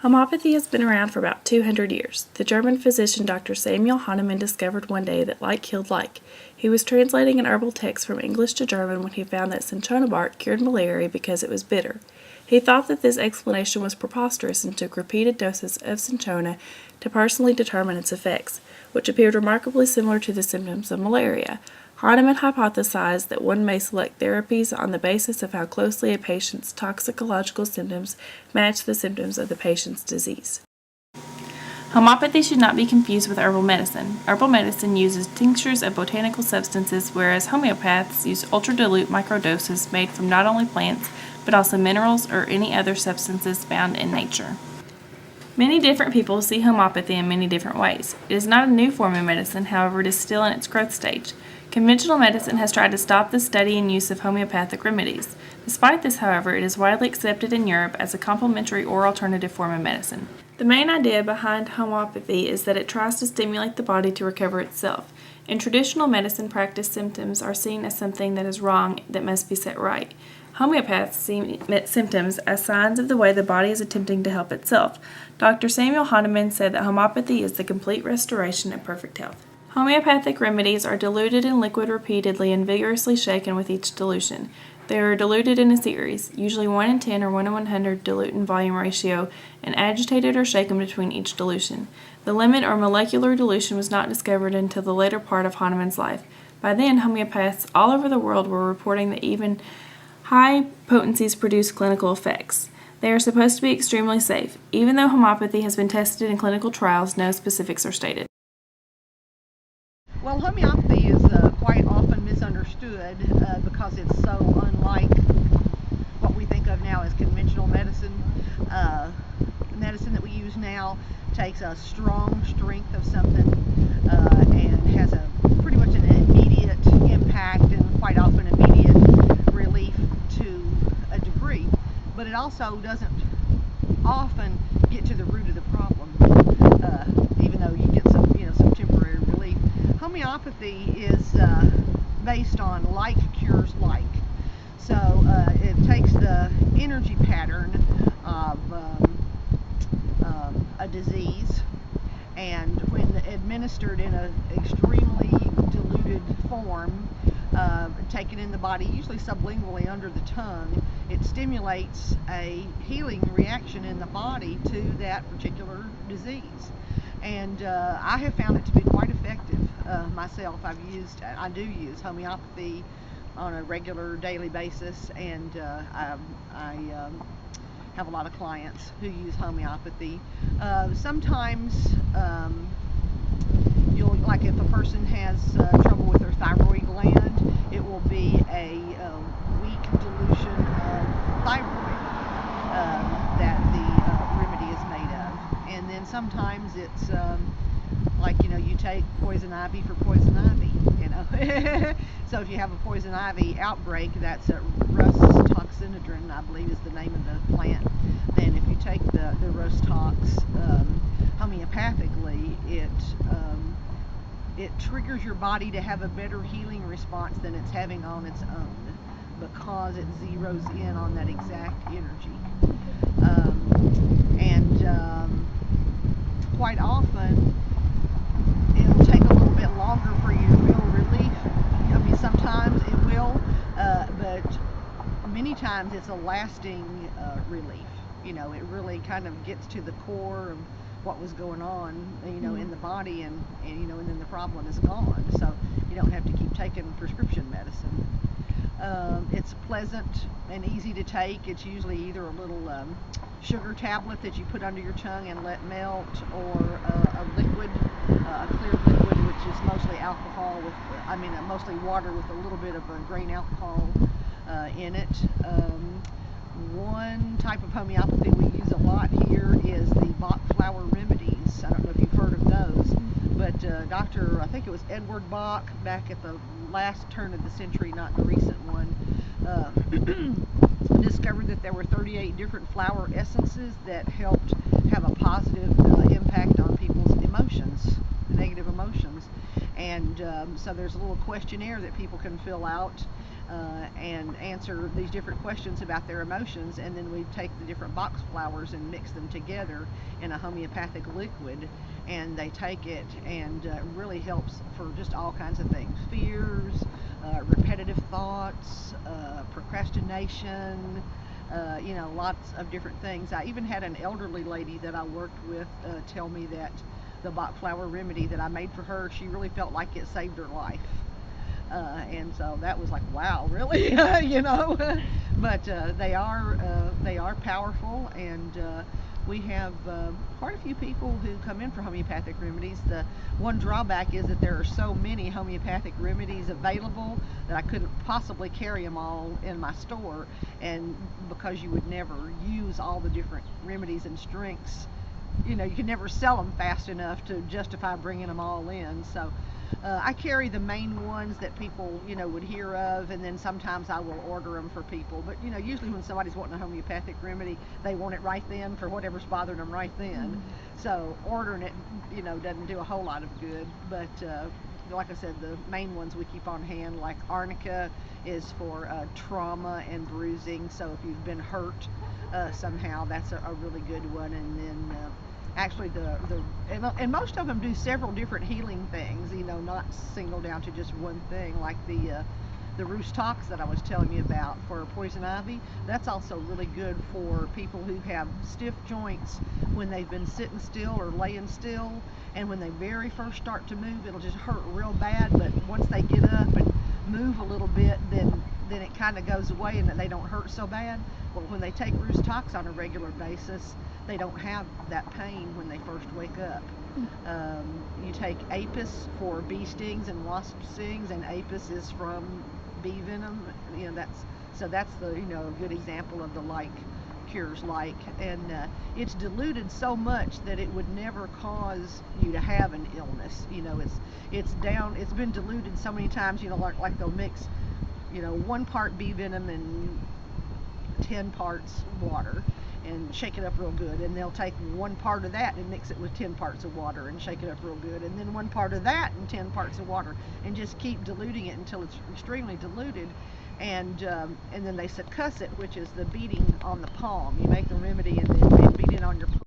Homeopathy has been around for about 200 years. The German physician Dr. Samuel Hahnemann discovered one day that like killed like. He was translating an herbal text from English to German when he found that cinchona bark cured malaria because it was bitter. He thought that this explanation was preposterous and took repeated doses of cinchona to personally determine its effects, which appeared remarkably similar to the symptoms of malaria. Hahnemann hypothesized that one may select therapies on the basis of how closely a patient's toxicological symptoms match the symptoms of the patient's disease. Homeopathy should not be confused with herbal medicine. Herbal medicine uses tinctures of botanical substances, whereas homeopaths use ultra-dilute microdoses made from not only plants, but also minerals or any other substances found in nature. Many different people see homeopathy in many different ways. It is not a new form of medicine, however, it is still in its growth stage. Conventional medicine has tried to stop the study and use of homeopathic remedies. Despite this, however, it is widely accepted in Europe as a complementary or alternative form of medicine. The main idea behind homeopathy is that it tries to stimulate the body to recover itself. In traditional medicine practice, symptoms are seen as something that is wrong that must be set right. Homeopaths see symptoms as signs of the way the body is attempting to help itself. Dr. Samuel Hahnemann said that homeopathy is the complete restoration of perfect health. Homeopathic remedies are diluted in liquid repeatedly and vigorously shaken with each dilution. They are diluted in a series, usually 1 in 10 or 1 in 100 dilute and volume ratio, and agitated or shaken between each dilution. The limit or molecular dilution was not discovered until the later part of Hahnemann's life. By then, homeopaths all over the world were reporting that even high potencies produce clinical effects. They are supposed to be extremely safe. Even though homeopathy has been tested in clinical trials, no specifics are stated. Well, homeopathy is quite often misunderstood because it's so unlike what we think of now as conventional medicine. The medicine that we use now takes a strong strength of something and has a pretty much an immediate impact and quite often immediate relief to a degree. But it also doesn't often get to the root of the problem, even though you get some temporary relief. Homeopathy is based on like cures like. So it takes the energy pattern of a disease, and when administered in an extremely diluted form, taken in the body, usually sublingually under the tongue, it stimulates a healing reaction in the body to that particular disease. And I have found it to be quite effective myself. I do use homeopathy on a regular daily basis, and I have a lot of clients who use homeopathy. Sometimes like if a person has trouble with their thyroid gland, it will be a weak dilution of thyroid that the remedy is made of. And then sometimes it's like, you take poison ivy for poison ivy, So if you have a poison ivy outbreak, that's a Rus toxinodrin, I believe is the name of the plant. Then if you take the Rus tox homeopathically, it triggers your body to have a better healing response than it's having on its own, because it zeroes in on that exact energy. Quite often it'll take a little bit longer for you to feel relief. I mean, sometimes it will, but many times it's a lasting relief. It really kind of gets to the core of what was going on, in the body, and then the problem is gone. So you don't have to keep taking prescription medicine. It's pleasant and easy to take. It's usually either a little sugar tablet that you put under your tongue and let melt, or a liquid, a clear liquid, which is mostly alcohol mostly water with a little bit of a grain alcohol in it. One type of homeopathy we use a lot here is the Bach flower remedies. I don't know if you've heard of those, but I think it was Edward Bach, back at the last turn of the century, not the recent one, discovered that there were 38 different flower essences that helped have a positive impact on people's emotions, negative emotions. And so there's a little questionnaire that people can fill out and answer these different questions about their emotions, and then we take the different box flowers and mix them together in a homeopathic liquid, and they take it, and it really helps for just all kinds of things: fears, repetitive thoughts, procrastination, lots of different things. I even had an elderly lady that I worked with tell me that the Bach flower remedy that I made for her, she really felt like it saved her life. And so that was like, wow, really, But they are powerful, and we have quite a few people who come in for homeopathic remedies. The one drawback is that there are so many homeopathic remedies available that I couldn't possibly carry them all in my store, and because you would never use all the different remedies and strengths, you can never sell them fast enough to justify bringing them all in. So I carry the main ones that people, would hear of, and then sometimes I will order them for people. But, usually when somebody's wanting a homeopathic remedy, they want it right then for whatever's bothering them right then. Mm-hmm. So ordering it, doesn't do a whole lot of good. But like I said, the main ones we keep on hand, like arnica is for trauma and bruising. So if you've been hurt somehow, that's a really good one. And then actually and most of them do several different healing things, not single down to just one thing, like the roost tox that I was telling you about for poison ivy. That's also really good for people who have stiff joints when they've been sitting still or laying still, and when they very first start to move, it'll just hurt real bad, but once they get up and move a little bit, then it kind of goes away and they don't hurt so bad. Well, when they take roost tox on a regular basis, they don't have that pain when they first wake up. You take apis for bee stings and wasp stings, and apis is from bee venom. That's the a good example of the like cures like, and it's diluted so much that it would never cause you to have an illness. It's been diluted so many times. Like they'll mix 1 part bee venom and 10 parts water and shake it up real good, and they'll take 1 part of that and mix it with 10 parts of water and shake it up real good, and then 1 part of that and 10 parts of water, and just keep diluting it until it's extremely diluted, and then they succuss it, which is the beating on the palm. You make the remedy and then beat it on your palm.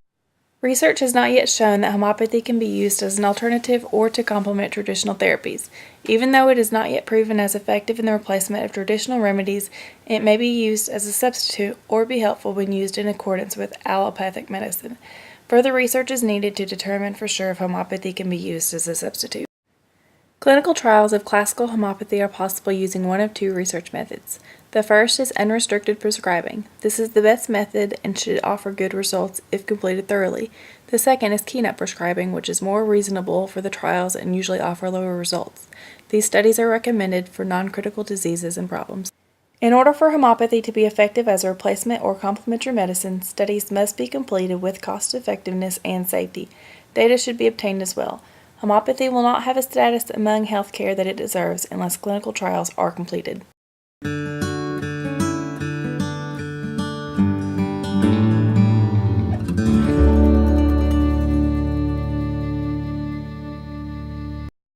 Research has not yet shown that homeopathy can be used as an alternative or to complement traditional therapies. Even though it is not yet proven as effective in the replacement of traditional remedies, it may be used as a substitute or be helpful when used in accordance with allopathic medicine. Further research is needed to determine for sure if homeopathy can be used as a substitute. Clinical trials of classical homeopathy are possible using one of 2 research methods. The first is unrestricted prescribing. This is the best method and should offer good results if completed thoroughly. The second is keynote prescribing, which is more reasonable for the trials and usually offer lower results. These studies are recommended for non-critical diseases and problems. In order for homeopathy to be effective as a replacement or complementary medicine, studies must be completed with cost effectiveness and safety. Data should be obtained as well. Homeopathy will not have a status among healthcare that it deserves unless clinical trials are completed.